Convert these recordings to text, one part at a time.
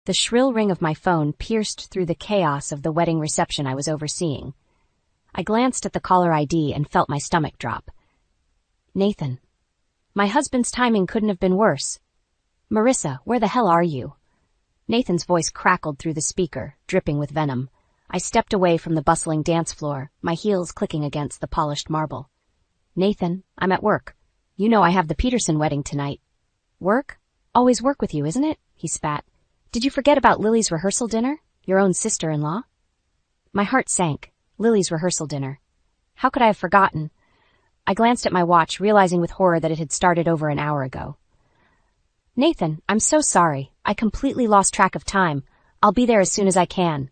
The shrill ring of my phone pierced through the chaos of the wedding reception I was overseeing. I glanced at the caller ID and felt my stomach drop. Nathan. My husband's timing couldn't have been worse. Marissa, where the hell are you? Nathan's voice crackled through the speaker, dripping with venom. I stepped away from the bustling dance floor, my heels clicking against the polished marble. Nathan, I'm at work. You know I have the Peterson wedding tonight. Work? Always work with you, isn't it? He spat. Did you forget about Lily's rehearsal dinner? Your own sister-in-law? My heart sank. Lily's rehearsal dinner. How could I have forgotten? I glanced at my watch, realizing with horror that it had started over an hour ago. Nathan, I'm so sorry. I completely lost track of time. I'll be there as soon as I can.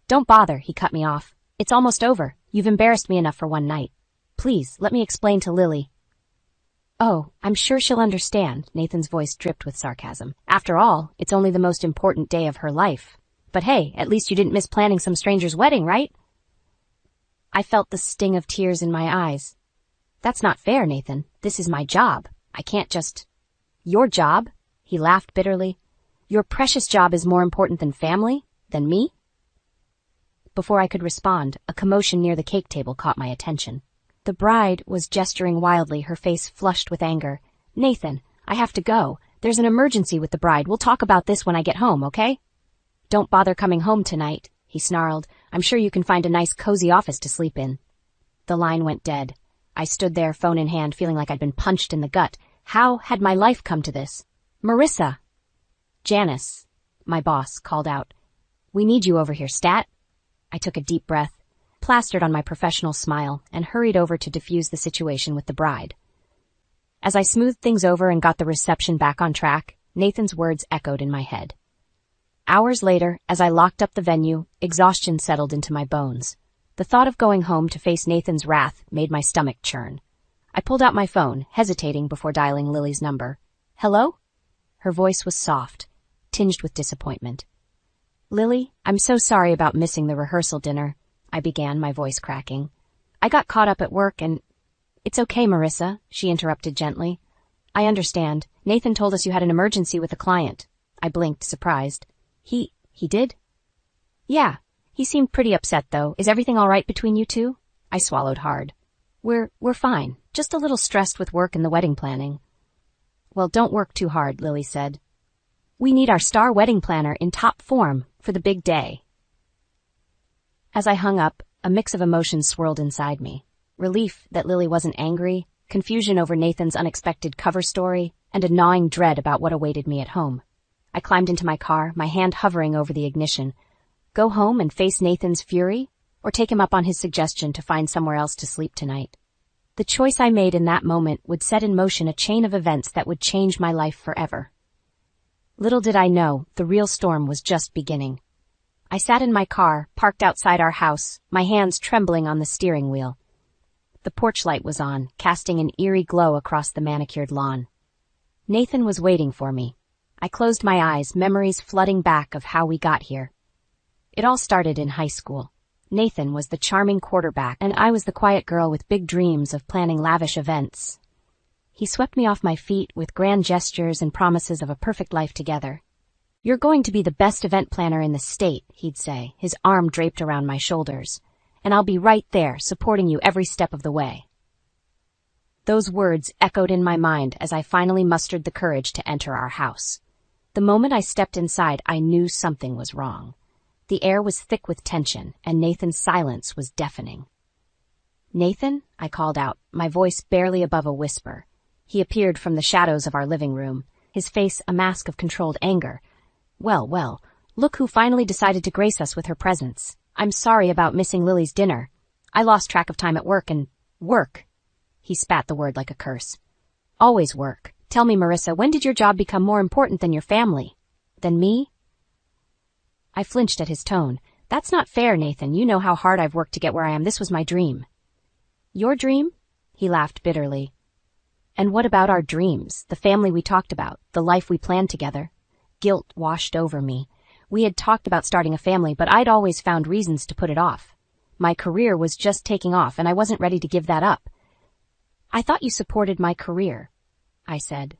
Don't bother, he cut me off. It's almost over. You've embarrassed me enough for one night. Please, let me explain to Lily. Oh, I'm sure she'll understand, Nathan's voice dripped with sarcasm. After all, it's only the most important day of her life. But hey, at least you didn't miss planning some stranger's wedding, right? I felt the sting of tears in my eyes. That's not fair, Nathan. This is my job. I can't just... Your job? He laughed bitterly. Your precious job is more important than family? Than me? Before I could respond, a commotion near the cake table caught my attention. The bride was gesturing wildly, her face flushed with anger. Nathan, I have to go. There's an emergency with the bride. We'll talk about this when I get home, okay? Don't bother coming home tonight, he snarled. I'm sure you can find a nice cozy office to sleep in. The line went dead. I stood there, phone in hand, feeling like I'd been punched in the gut. How had my life come to this? Marissa! Janice, my boss, called out. We need you over here, stat. I took a deep breath, plastered on my professional smile, and hurried over to defuse the situation with the bride. As I smoothed things over and got the reception back on track, Nathan's words echoed in my head. Hours later, as I locked up the venue, exhaustion settled into my bones. The thought of going home to face Nathan's wrath made my stomach churn. I pulled out my phone, hesitating before dialing Lily's number. Hello? Her voice was soft, tinged with disappointment. Lily, I'm so sorry about missing the rehearsal dinner, I began, my voice cracking. I got caught up at work and... It's okay, Marissa, she interrupted gently. I understand. Nathan told us you had an emergency with a client. I blinked, surprised. He did? Yeah. He seemed pretty upset, though. Is everything all right between you two? I swallowed hard. We're fine. Just a little stressed with work and the wedding planning. Well, don't work too hard, Lily said. We need our star wedding planner in top form for the big day. As I hung up, a mix of emotions swirled inside me. Relief that Lily wasn't angry, confusion over Nathan's unexpected cover story, and a gnawing dread about what awaited me at home. I climbed into my car, my hand hovering over the ignition. Go home and face Nathan's fury, or take him up on his suggestion to find somewhere else to sleep tonight? The choice I made in that moment would set in motion a chain of events that would change my life forever. Little did I know, the real storm was just beginning. I sat in my car, parked outside our house, my hands trembling on the steering wheel. The porch light was on, casting an eerie glow across the manicured lawn. Nathan was waiting for me. I closed my eyes, memories flooding back of how we got here. It all started in high school. Nathan was the charming quarterback, and I was the quiet girl with big dreams of planning lavish events. He swept me off my feet with grand gestures and promises of a perfect life together. You're going to be the best event planner in the state, he'd say, his arm draped around my shoulders, and I'll be right there, supporting you every step of the way. Those words echoed in my mind as I finally mustered the courage to enter our house. The moment I stepped inside, I knew something was wrong. The air was thick with tension, and Nathan's silence was deafening. Nathan, I called out, my voice barely above a whisper. He appeared from the shadows of our living room, his face a mask of controlled anger. Well, look who finally decided to grace us with her presence. I'm sorry about missing Lily's dinner. I lost track of time at work and... Work. He spat the word like a curse. Always work. Tell me, Marissa, when did your job become more important than your family? Than me? I flinched at his tone. That's not fair, Nathan. You know how hard I've worked to get where I am. This was my dream. Your dream? He laughed bitterly. And what about our dreams, the family we talked about, the life we planned together? Guilt washed over me. We had talked about starting a family, but I'd always found reasons to put it off. My career was just taking off, and I wasn't ready to give that up. I thought you supported my career, I said,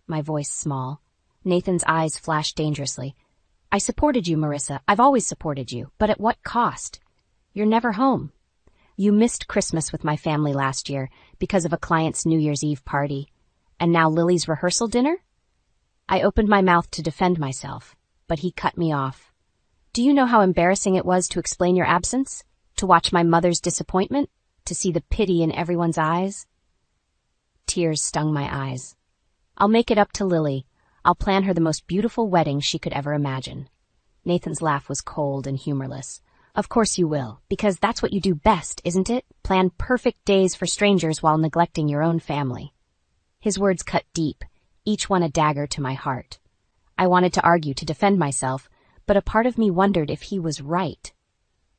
my voice small. Nathan's eyes flashed dangerously. I supported you, Marissa. I've always supported you. But at what cost? You're never home. You missed Christmas with my family last year because of a client's New Year's Eve party. And now Lily's rehearsal dinner? I opened my mouth to defend myself, but he cut me off. Do you know how embarrassing it was to explain your absence? To watch my mother's disappointment? To see the pity in everyone's eyes? Tears stung my eyes. I'll make it up to Lily. I'll plan her the most beautiful wedding she could ever imagine. Nathan's laugh was cold and humorless. Of course you will, because that's what you do best, isn't it? Plan perfect days for strangers while neglecting your own family. His words cut deep, each one a dagger to my heart. I wanted to argue to defend myself, but a part of me wondered if he was right.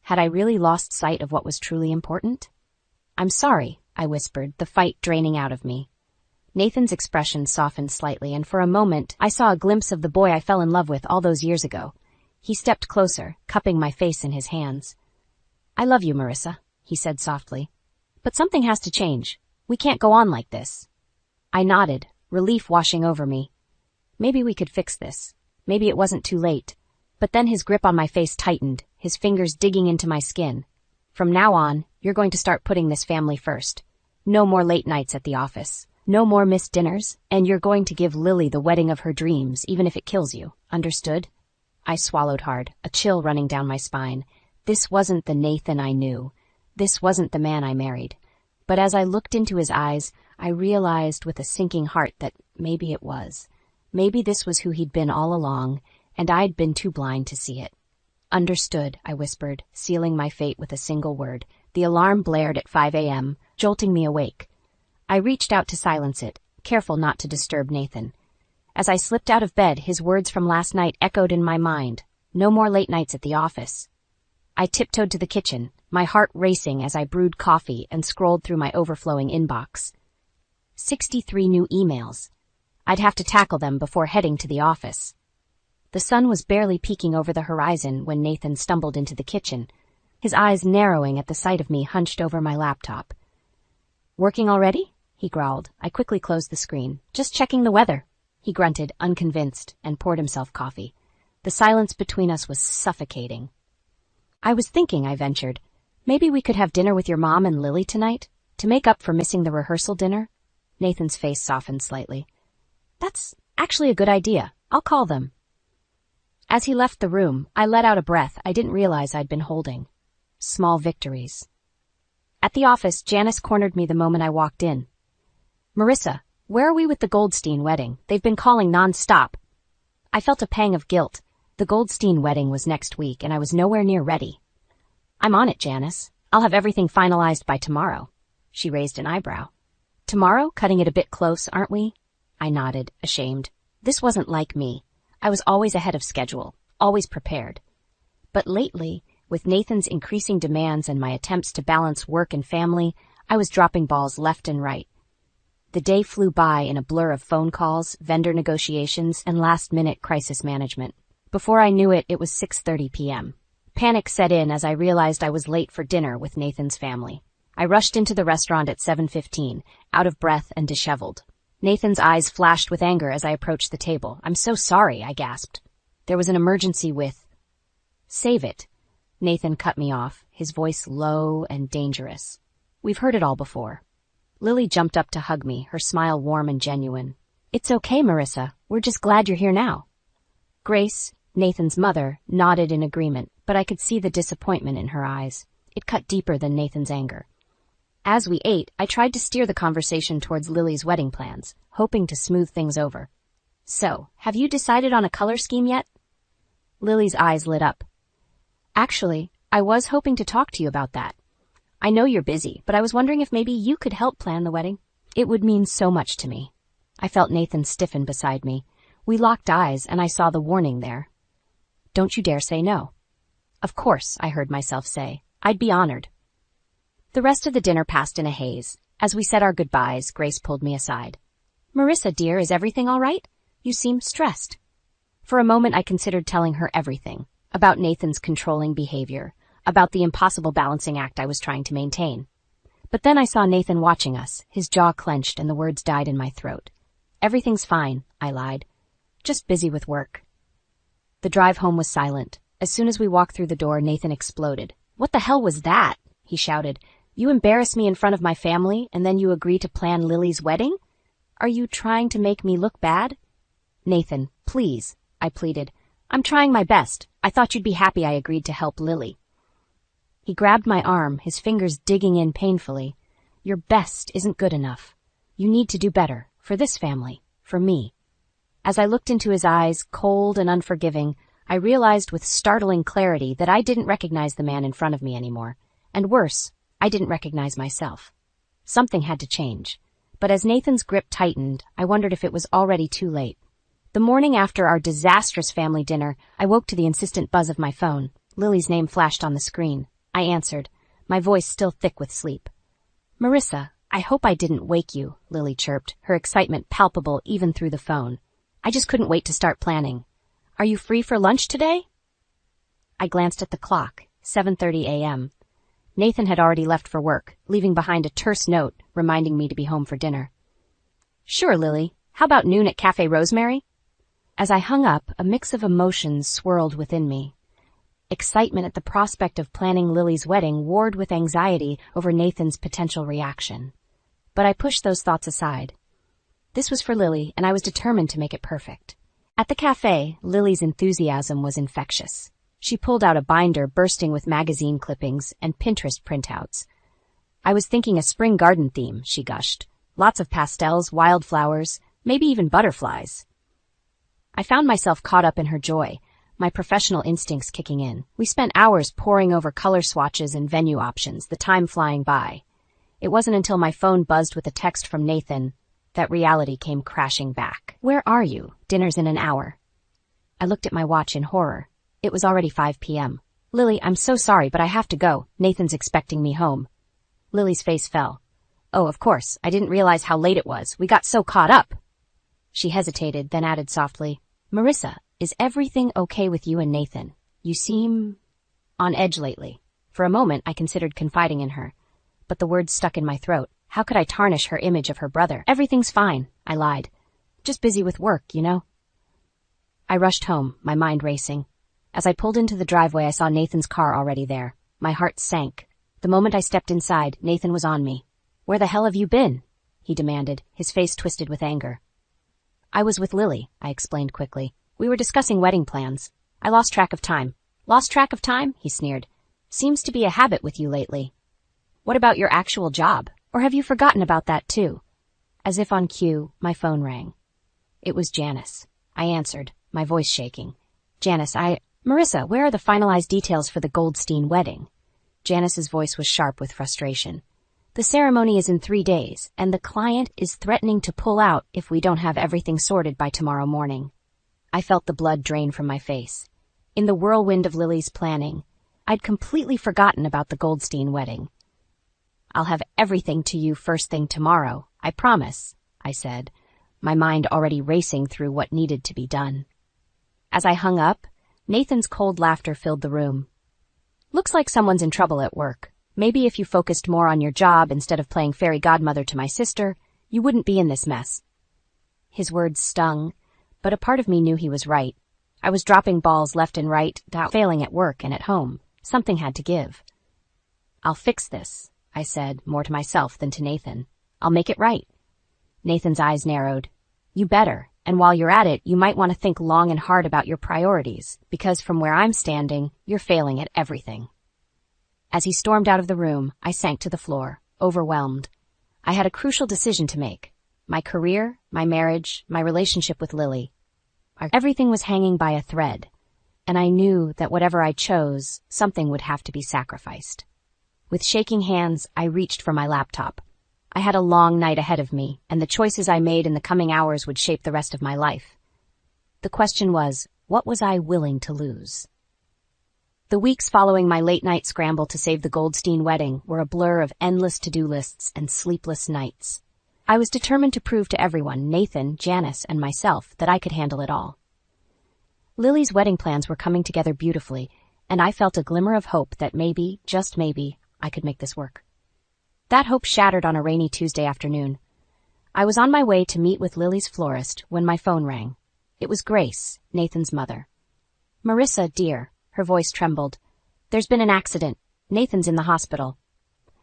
Had I really lost sight of what was truly important? I'm sorry, I whispered, the fight draining out of me. Nathan's expression softened slightly, and for a moment I saw a glimpse of the boy I fell in love with all those years ago. He stepped closer, cupping my face in his hands. I love you, Marissa, he said softly. But something has to change. We can't go on like this. I nodded, relief washing over me. Maybe we could fix this. Maybe it wasn't too late. But then his grip on my face tightened, his fingers digging into my skin. From now on, you're going to start putting this family first. No more late nights at the office. No more missed dinners, and you're going to give Lily the wedding of her dreams, even if it kills you. Understood? I swallowed hard, a chill running down my spine. This wasn't the Nathan I knew. This wasn't the man I married. But as I looked into his eyes, I realized with a sinking heart that maybe it was. Maybe this was who he'd been all along, and I'd been too blind to see it. Understood, I whispered, sealing my fate with a single word. The alarm blared at 5 a.m., jolting me awake. I reached out to silence it, careful not to disturb Nathan. As I slipped out of bed, his words from last night echoed in my mind. No more late nights at the office. I tiptoed to the kitchen, my heart racing as I brewed coffee and scrolled through my overflowing inbox. 63 new emails. I'd have to tackle them before heading to the office. The sun was barely peeking over the horizon when Nathan stumbled into the kitchen, his eyes narrowing at the sight of me hunched over my laptop. Working already? He growled. I quickly closed the screen. Just checking the weather. He grunted, unconvinced, and poured himself coffee. The silence between us was suffocating. I was thinking, I ventured, maybe we could have dinner with your mom and Lily tonight, to make up for missing the rehearsal dinner? Nathan's face softened slightly. That's actually a good idea. I'll call them. As he left the room, I let out a breath I didn't realize I'd been holding. Small victories. At the office, Janice cornered me the moment I walked in. Marissa, where are we with the Goldstein wedding? They've been calling non-stop. I felt a pang of guilt. The Goldstein wedding was next week, and I was nowhere near ready. I'm on it, Janice. I'll have everything finalized by tomorrow. She raised an eyebrow. Tomorrow? Cutting it a bit close, aren't we? I nodded, ashamed. This wasn't like me. I was always ahead of schedule, always prepared. But lately, with Nathan's increasing demands and my attempts to balance work and family, I was dropping balls left and right. The day flew by in a blur of phone calls, vendor negotiations, and last-minute crisis management. Before I knew it, it was 6:30 p.m. Panic set in as I realized I was late for dinner with Nathan's family. I rushed into the restaurant at 7:15, out of breath and disheveled. Nathan's eyes flashed with anger as I approached the table. I'm so sorry, I gasped. There was an emergency with... Save it. Nathan cut me off, his voice low and dangerous. We've heard it all before. Lily jumped up to hug me, her smile warm and genuine. It's okay, Marissa. We're just glad you're here now. Grace, Nathan's mother, nodded in agreement, but I could see the disappointment in her eyes. It cut deeper than Nathan's anger. As we ate, I tried to steer the conversation towards Lily's wedding plans, hoping to smooth things over. So, have you decided on a color scheme yet? Lily's eyes lit up. Actually, I was hoping to talk to you about that. I know you're busy, but I was wondering if maybe you could help plan the wedding. It would mean so much to me. I felt Nathan stiffen beside me. We locked eyes, and I saw the warning there. Don't you dare say no. Of course, I heard myself say. I'd be honored. The rest of the dinner passed in a haze. As we said our goodbyes, Grace pulled me aside. Marissa, dear, is everything all right? You seem stressed. For a moment, I considered telling her everything. About Nathan's controlling behavior. About the impossible balancing act I was trying to maintain. But then I saw Nathan watching us, his jaw clenched, and the words died in my throat. Everything's fine, I lied. Just busy with work. The drive home was silent. As soon as we walked through the door, Nathan exploded. "What the hell was that?" he shouted. "You embarrass me in front of my family, and then you agree to plan Lily's wedding? Are you trying to make me look bad?" "Nathan, please," I pleaded. "I'm trying my best. I thought you'd be happy I agreed to help Lily." He grabbed my arm, his fingers digging in painfully. "Your best isn't good enough. You need to do better, for this family, for me." As I looked into his eyes, cold and unforgiving, I realized with startling clarity that I didn't recognize the man in front of me anymore. And worse, I didn't recognize myself. Something had to change. But as Nathan's grip tightened, I wondered if it was already too late. The morning after our disastrous family dinner, I woke to the insistent buzz of my phone. Lily's name flashed on the screen. I answered, my voice still thick with sleep. "Marissa, I hope I didn't wake you," Lily chirped, her excitement palpable even through the phone. "I just couldn't wait to start planning. Are you free for lunch today?" I glanced at the clock, 7:30 a.m. Nathan had already left for work, leaving behind a terse note reminding me to be home for dinner. "Sure, Lily. How about noon at Cafe Rosemary?" As I hung up, a mix of emotions swirled within me. Excitement at the prospect of planning Lily's wedding warred with anxiety over Nathan's potential reaction. But I pushed those thoughts aside. This was for Lily, and I was determined to make it perfect. At the cafe, Lily's enthusiasm was infectious. She pulled out a binder bursting with magazine clippings and Pinterest printouts. "I was thinking a spring garden theme," she gushed. "Lots of pastels, wildflowers, maybe even butterflies." I found myself caught up in her joy, my professional instincts kicking in. We spent hours poring over color swatches and venue options, the time flying by. It wasn't until my phone buzzed with a text from Nathan that reality came crashing back. "Where are you? Dinner's in an hour." I looked at my watch in horror. It was already 5 p.m. "Lily, I'm so sorry, but I have to go. Nathan's expecting me home." Lily's face fell. "Oh, of course. I didn't realize how late it was. We got so caught up." She hesitated, then added softly, "Marissa, is everything okay with you and Nathan? You seem on edge lately." For a moment, I considered confiding in her, but the words stuck in my throat. How could I tarnish her image of her brother? "Everything's fine," I lied. "Just busy with work, you know." I rushed home, my mind racing. As I pulled into the driveway, I saw Nathan's car already there. My heart sank. The moment I stepped inside, Nathan was on me. "Where the hell have you been?" he demanded, his face twisted with anger. "I was with Lily," I explained quickly. "We were discussing wedding plans. I lost track of time." "Lost track of time?" he sneered. "Seems to be a habit with you lately. What about your actual job? Or have you forgotten about that too?" As if on cue, my phone rang. It was Janice. I answered, my voice shaking. "Janice, Marissa, where are the finalized details for the Goldstein wedding?" Janice's voice was sharp with frustration. "The ceremony is in 3 days, and the client is threatening to pull out if we don't have everything sorted by tomorrow morning." I felt the blood drain from my face. In the whirlwind of Lily's planning, I'd completely forgotten about the Goldstein wedding. "I'll have everything to you first thing tomorrow, I promise," I said, my mind already racing through what needed to be done. As I hung up, Nathan's cold laughter filled the room. "Looks like someone's in trouble at work. Maybe if you focused more on your job instead of playing fairy godmother to my sister, you wouldn't be in this mess." His words stung, but a part of me knew he was right. I was dropping balls left and right, failing at work and at home. Something had to give. "I'll fix this," I said, more to myself than to Nathan. "I'll make it right." Nathan's eyes narrowed. "You better, and while you're at it, you might want to think long and hard about your priorities, because from where I'm standing, you're failing at everything." As he stormed out of the room, I sank to the floor, overwhelmed. I had a crucial decision to make. My career, my marriage, my relationship with Lily. Everything was hanging by a thread, and I knew that whatever I chose, something would have to be sacrificed. With shaking hands, I reached for my laptop. I had a long night ahead of me, and the choices I made in the coming hours would shape the rest of my life. The question was, what was I willing to lose? The weeks following my late-night scramble to save the Goldstein wedding were a blur of endless to-do lists and sleepless nights. I was determined to prove to everyone, Nathan, Janice, and myself, that I could handle it all. Lily's wedding plans were coming together beautifully, and I felt a glimmer of hope that maybe, just maybe, I could make this work. That hope shattered on a rainy Tuesday afternoon. I was on my way to meet with Lily's florist when my phone rang. It was Grace, Nathan's mother. Marissa, dear, her voice trembled. There's been an accident. Nathan's in the hospital.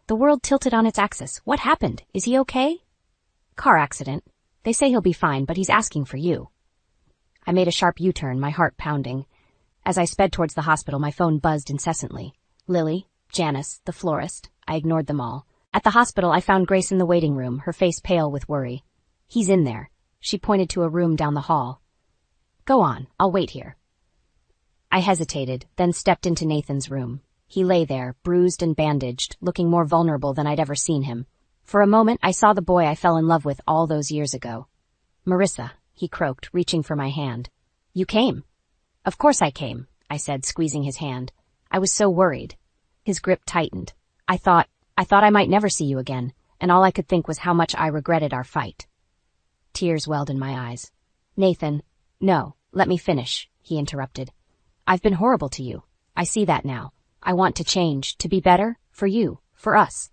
The world tilted on its axis. What happened? Is he okay? Car accident. They say he'll be fine, but he's asking for you. I made a sharp U-turn, my heart pounding. As I sped towards the hospital, my phone buzzed incessantly. Lily, Janice, the florist. I ignored them all. At the hospital, I found Grace in the waiting room, her face pale with worry. He's in there. She pointed to a room down the hall. Go on, I'll wait here. I hesitated, then stepped into Nathan's room. He lay there, bruised and bandaged, looking more vulnerable than I'd ever seen him. For a moment, I saw the boy I fell in love with all those years ago. Marissa, he croaked, reaching for my hand. You came. Of course I came, I said, squeezing his hand. I was so worried. His grip tightened. I thought I might never see you again, and all I could think was how much I regretted our fight. Tears welled in my eyes. Nathan, no, let me finish, he interrupted. I've been horrible to you. I see that now. I want to change, to be better, for you, for us.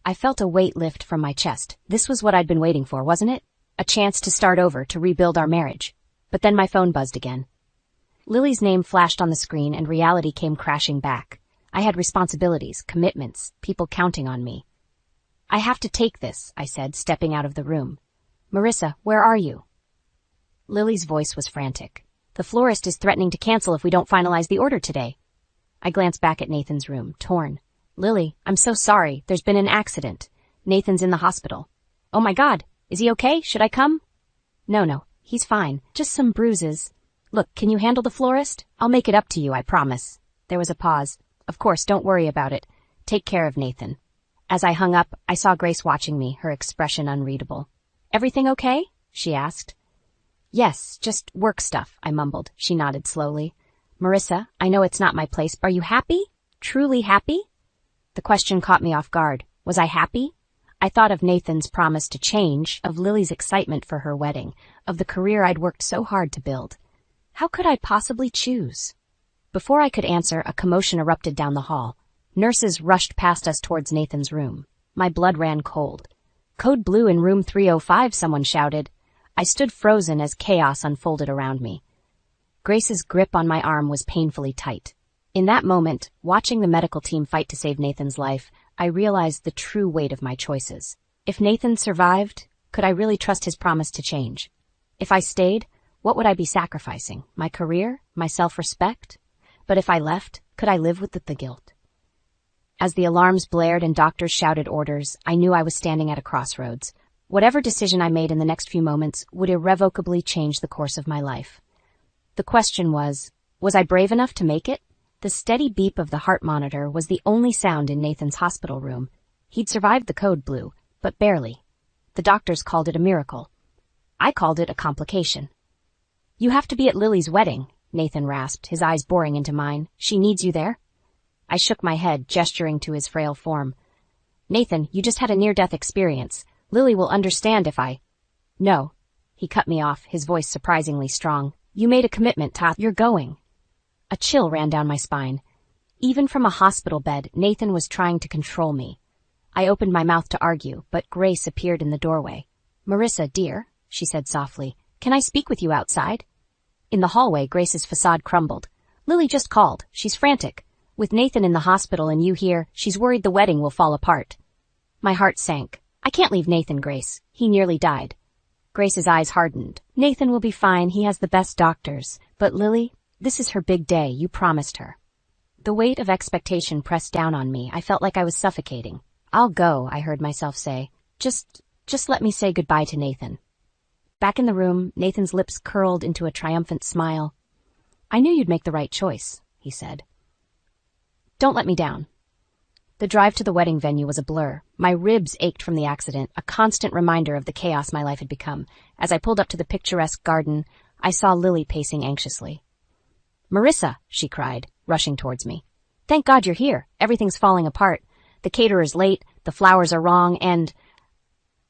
I felt a weight lift from my chest. This was what I'd been waiting for, wasn't it? A chance to start over, to rebuild our marriage. But then my phone buzzed again. Lily's name flashed on the screen and reality came crashing back. I had responsibilities, commitments, people counting on me. I have to take this, I said, stepping out of the room. Marissa, where are you? Lily's voice was frantic. The florist is threatening to cancel if we don't finalize the order today. I glanced back at Nathan's room, torn. Lily, I'm so sorry. There's been an accident. Nathan's in the hospital. Oh my God, is he okay? Should I come? No, he's fine. Just some bruises. Look, can you handle the florist? I'll make it up to you, I promise. There was a pause. Of course, don't worry about it. Take care of Nathan. As I hung up, I saw Grace watching me, her expression unreadable. Everything okay? She asked. Yes, just work stuff, I mumbled. She nodded slowly. Marissa, I know it's not my place. Are you happy? Truly happy? The question caught me off guard. Was I happy? I thought of Nathan's promise to change, of Lily's excitement for her wedding, of the career I'd worked so hard to build. How could I possibly choose? Before I could answer, a commotion erupted down the hall. Nurses rushed past us towards Nathan's room. My blood ran cold. Code blue in room 305, someone shouted. I stood frozen as chaos unfolded around me. Grace's grip on my arm was painfully tight. In that moment, watching the medical team fight to save Nathan's life, I realized the true weight of my choices. If Nathan survived, could I really trust his promise to change? If I stayed, what would I be sacrificing? My career? My self-respect? But if I left, could I live with the guilt? As the alarms blared and doctors shouted orders, I knew I was standing at a crossroads. Whatever decision I made in the next few moments would irrevocably change the course of my life. The question was I brave enough to make it? The steady beep of the heart monitor was the only sound in Nathan's hospital room. He'd survived the code blue, but barely. The doctors called it a miracle. I called it a complication. You have to be at Lily's wedding, Nathan rasped, his eyes boring into mine. She needs you there? I shook my head, gesturing to his frail form. Nathan, you just had a near-death experience. Lily will understand if I... No. He cut me off, his voice surprisingly strong. You made a commitment, Todd. You're going. A chill ran down my spine. Even from a hospital bed, Nathan was trying to control me. I opened my mouth to argue, but Grace appeared in the doorway. Marissa, dear, she said softly, can I speak with you outside? In the hallway, Grace's facade crumbled. Lily just called. She's frantic. With Nathan in the hospital and you here, she's worried the wedding will fall apart. My heart sank. I can't leave Nathan, Grace. He nearly died. Grace's eyes hardened. Nathan will be fine. He has the best doctors. But Lily, this is her big day. You promised her. The weight of expectation pressed down on me. I felt like I was suffocating. I'll go, I heard myself say. Just let me say goodbye to Nathan. Back in the room, Nathan's lips curled into a triumphant smile. I knew you'd make the right choice, he said. Don't let me down. The drive to the wedding venue was a blur. My ribs ached from the accident, a constant reminder of the chaos my life had become. As I pulled up to the picturesque garden, I saw Lily pacing anxiously. Marissa, she cried, rushing towards me. Thank God you're here. Everything's falling apart. The caterer's late, the flowers are wrong, and...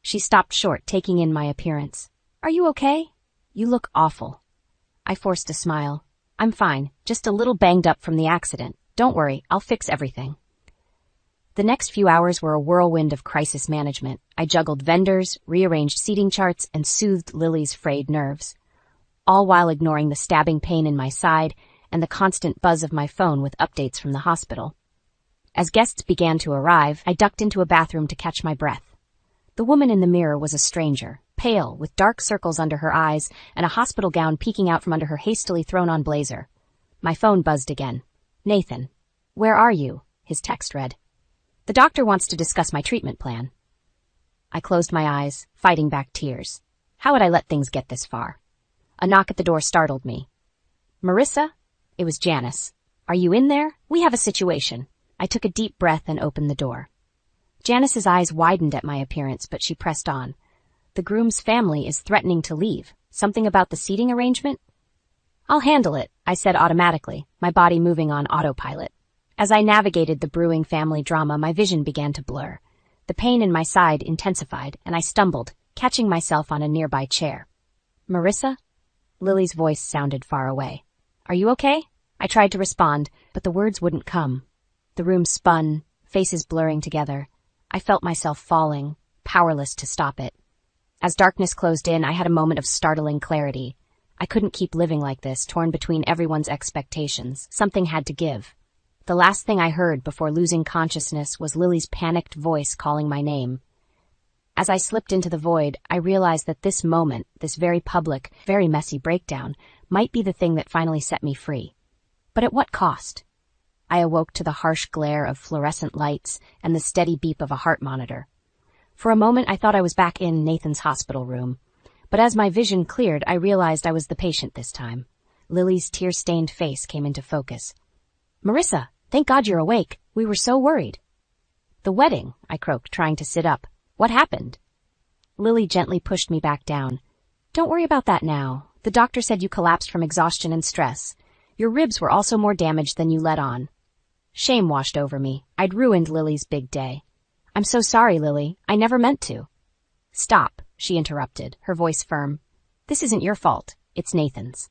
She stopped short, taking in my appearance. Are you okay? You look awful. I forced a smile. I'm fine, just a little banged up from the accident. Don't worry, I'll fix everything. The next few hours were a whirlwind of crisis management. I juggled vendors, rearranged seating charts, and soothed Lily's frayed nerves. all while ignoring the stabbing pain in my side and the constant buzz of my phone with updates from the hospital. As guests began to arrive, I ducked into a bathroom to catch my breath. The woman in the mirror was a stranger, pale, with dark circles under her eyes and a hospital gown peeking out from under her hastily thrown-on blazer. My phone buzzed again. "Nathan, where are you?" his text read. "The doctor wants to discuss my treatment plan." I closed my eyes, fighting back tears. How had I let things get this far? A knock at the door startled me. "Marissa?" It was Janice. "Are you in there? We have a situation." I took a deep breath and opened the door. Janice's eyes widened at my appearance, but she pressed on. "The groom's family is threatening to leave. Something about the seating arrangement?" "I'll handle it," I said automatically, my body moving on autopilot. As I navigated the brewing family drama, my vision began to blur. The pain in my side intensified, and I stumbled, catching myself on a nearby chair. "Marissa?" Lily's voice sounded far away. "Are you okay?" I tried to respond, but the words wouldn't come. The room spun, faces blurring together. I felt myself falling, powerless to stop it. As darkness closed in, I had a moment of startling clarity. I couldn't keep living like this, torn between everyone's expectations. Something had to give. The last thing I heard before losing consciousness was Lily's panicked voice calling my name. As I slipped into the void, I realized that this moment, this very public, very messy breakdown, might be the thing that finally set me free. But at what cost? I awoke to the harsh glare of fluorescent lights and the steady beep of a heart monitor. For a moment, I thought I was back in Nathan's hospital room. But as my vision cleared, I realized I was the patient this time. Lily's tear-stained face came into focus. "Marissa, thank God you're awake. We were so worried." "The wedding," I croaked, trying to sit up. "What happened?" Lily gently pushed me back down. "Don't worry about that now. The doctor said you collapsed from exhaustion and stress. Your ribs were also more damaged than you let on." Shame washed over me. I'd ruined Lily's big day. "I'm so sorry, Lily. I never meant to." "Stop," she interrupted, her voice firm. "This isn't your fault. It's Nathan's."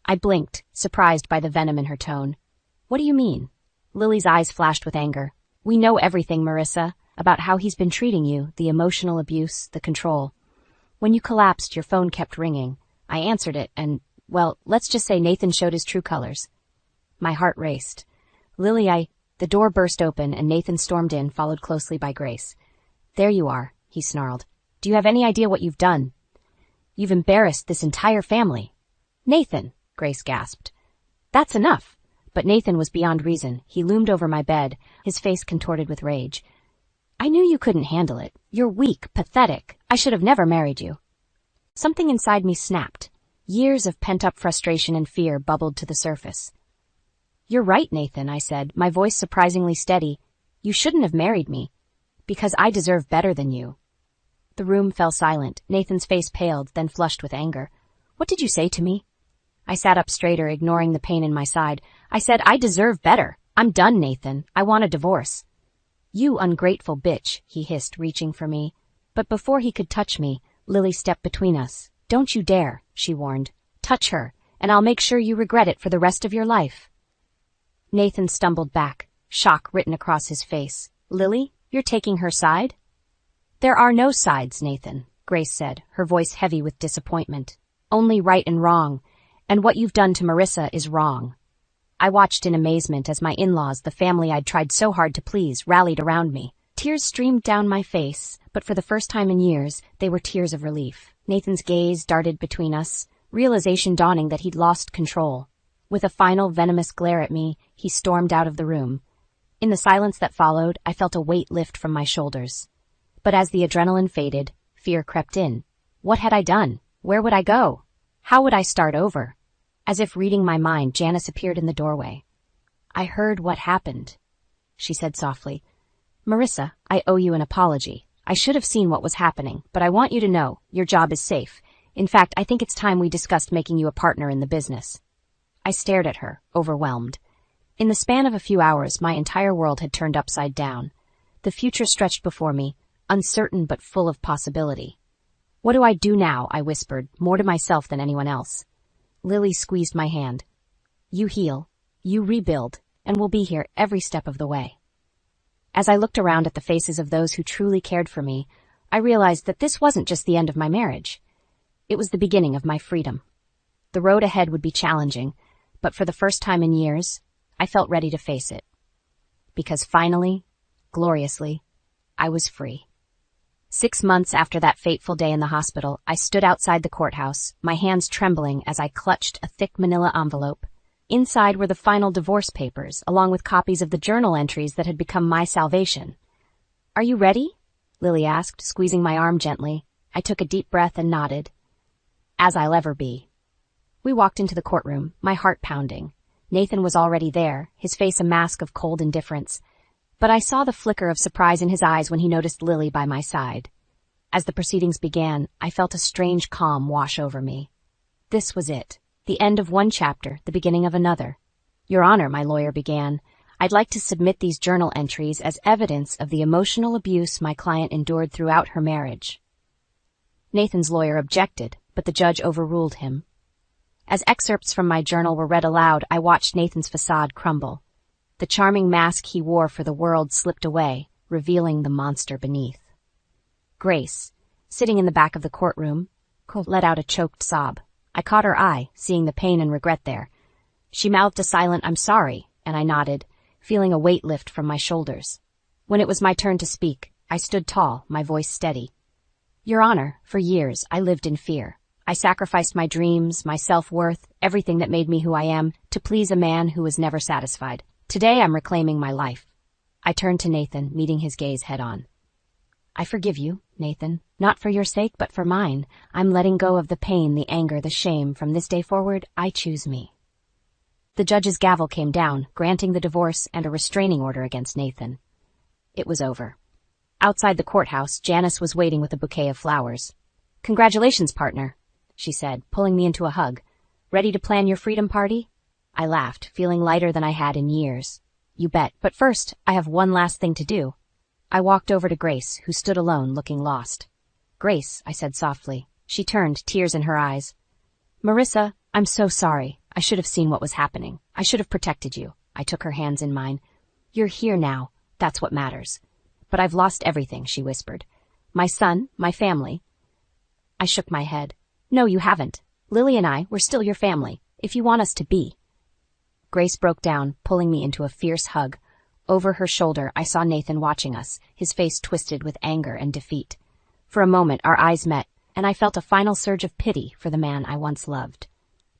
I blinked, surprised by the venom in her tone. "What do you mean?" Lily's eyes flashed with anger. "We know everything, Marissa, about how he's been treating you, the emotional abuse, the control. When you collapsed, your phone kept ringing. I answered it and, well, let's just say Nathan showed his true colors." My heart raced. "Lily, The door burst open and Nathan stormed in, followed closely by Grace. "There you are," he snarled. "Do you have any idea what you've done? You've embarrassed this entire family." "Nathan," Grace gasped. "That's enough." But Nathan was beyond reason. He loomed over my bed, his face contorted with rage. "I knew you couldn't handle it. You're weak, pathetic. I should have never married you." Something inside me snapped. Years of pent-up frustration and fear bubbled to the surface. "You're right, Nathan," I said, my voice surprisingly steady. "You shouldn't have married me, because I deserve better than you." The room fell silent. Nathan's face paled, then flushed with anger. "What did you say to me?" I sat up straighter, ignoring the pain in my side. "I said I deserve better. I'm done, Nathan. I want a divorce." "You ungrateful bitch," he hissed, reaching for me. But before he could touch me, Lily stepped between us. "Don't you dare," she warned. "Touch her, and I'll make sure you regret it for the rest of your life." Nathan stumbled back, shock written across his face. "Lily, you're taking her side?" "There are no sides, Nathan," Grace said, her voice heavy with disappointment. "Only right and wrong, and what you've done to Marissa is wrong." I watched in amazement as my in-laws, the family I'd tried so hard to please, rallied around me. Tears streamed down my face, but for the first time in years, they were tears of relief. Nathan's gaze darted between us, realization dawning that he'd lost control. With a final venomous glare at me, he stormed out of the room. In the silence that followed, I felt a weight lift from my shoulders. But as the adrenaline faded, fear crept in. What had I done? Where would I go? How would I start over? As if reading my mind, Janice appeared in the doorway. "I heard what happened," she said softly. "Marissa, I owe you an apology. I should have seen what was happening, but I want you to know your job is safe. In fact, I think it's time we discussed making you a partner in the business." I stared at her, overwhelmed. In the span of a few hours, my entire world had turned upside down. The future stretched before me, uncertain but full of possibility. "What do I do now?" I whispered, more to myself than anyone else. Lily squeezed my hand. "You heal, you rebuild, and we'll be here every step of the way." As I looked around at the faces of those who truly cared for me, I realized that this wasn't just the end of my marriage. It was the beginning of my freedom. The road ahead would be challenging, but for the first time in years, I felt ready to face it. Because finally, gloriously, I was free. 6 months after that fateful day in the hospital, I stood outside the courthouse, my hands trembling as I clutched a thick manila envelope. Inside were the final divorce papers, along with copies of the journal entries that had become my salvation. "Are you ready?" Lily asked, squeezing my arm gently. I took a deep breath and nodded. "As I'll ever be." We walked into the courtroom, my heart pounding. Nathan was already there, his face a mask of cold indifference, but I saw the flicker of surprise in his eyes when he noticed Lily by my side. As the proceedings began, I felt a strange calm wash over me. This was it. The end of one chapter, the beginning of another. "Your Honor," my lawyer began, "I'd like to submit these journal entries as evidence of the emotional abuse my client endured throughout her marriage." Nathan's lawyer objected, but the judge overruled him. As excerpts from my journal were read aloud, I watched Nathan's facade crumble. The charming mask he wore for the world slipped away, revealing the monster beneath. Grace, sitting in the back of the courtroom, let out a choked sob. I caught her eye, seeing the pain and regret there. She mouthed a silent "I'm sorry," and I nodded, feeling a weight lift from my shoulders. When it was my turn to speak, I stood tall, my voice steady. "Your Honor, for years I lived in fear. I sacrificed my dreams, my self-worth, everything that made me who I am, to please a man who was never satisfied. Today I'm reclaiming my life." I turned to Nathan, meeting his gaze head-on. "I forgive you, Nathan. Not for your sake, but for mine. I'm letting go of the pain, the anger, the shame. From this day forward, I choose me." The judge's gavel came down, granting the divorce and a restraining order against Nathan. It was over. Outside the courthouse, Janice was waiting with a bouquet of flowers. "Congratulations, partner," she said, pulling me into a hug. "Ready to plan your freedom party?" I laughed, feeling lighter than I had in years. "You bet, but first, I have one last thing to do." I walked over to Grace, who stood alone, looking lost. "Grace," I said softly. She turned, tears in her eyes. "Marissa, I'm so sorry. I should have seen what was happening. I should have protected you." I took her hands in mine. "You're here now. That's what matters." "But I've lost everything," she whispered. "My son, my family." I shook my head. "No, you haven't. Lily and I, we're still your family, if you want us to be." Grace broke down, pulling me into a fierce hug. Over her shoulder, I saw Nathan watching us, his face twisted with anger and defeat. For a moment, our eyes met, and I felt a final surge of pity for the man I once loved.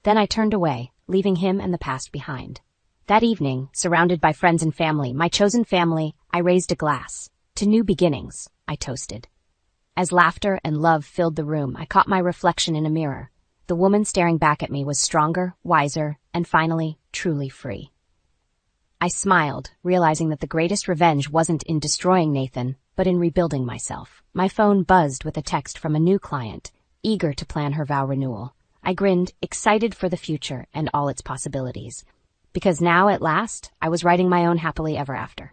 Then I turned away, leaving him and the past behind. That evening, surrounded by friends and family, my chosen family, I raised a glass. "To new beginnings," I toasted. As laughter and love filled the room, I caught my reflection in a mirror. The woman staring back at me was stronger, wiser, and finally, truly free. I smiled, realizing that the greatest revenge wasn't in destroying Nathan, but in rebuilding myself. My phone buzzed with a text from a new client, eager to plan her vow renewal. I grinned, excited for the future and all its possibilities. Because now, at last, I was writing my own happily ever after.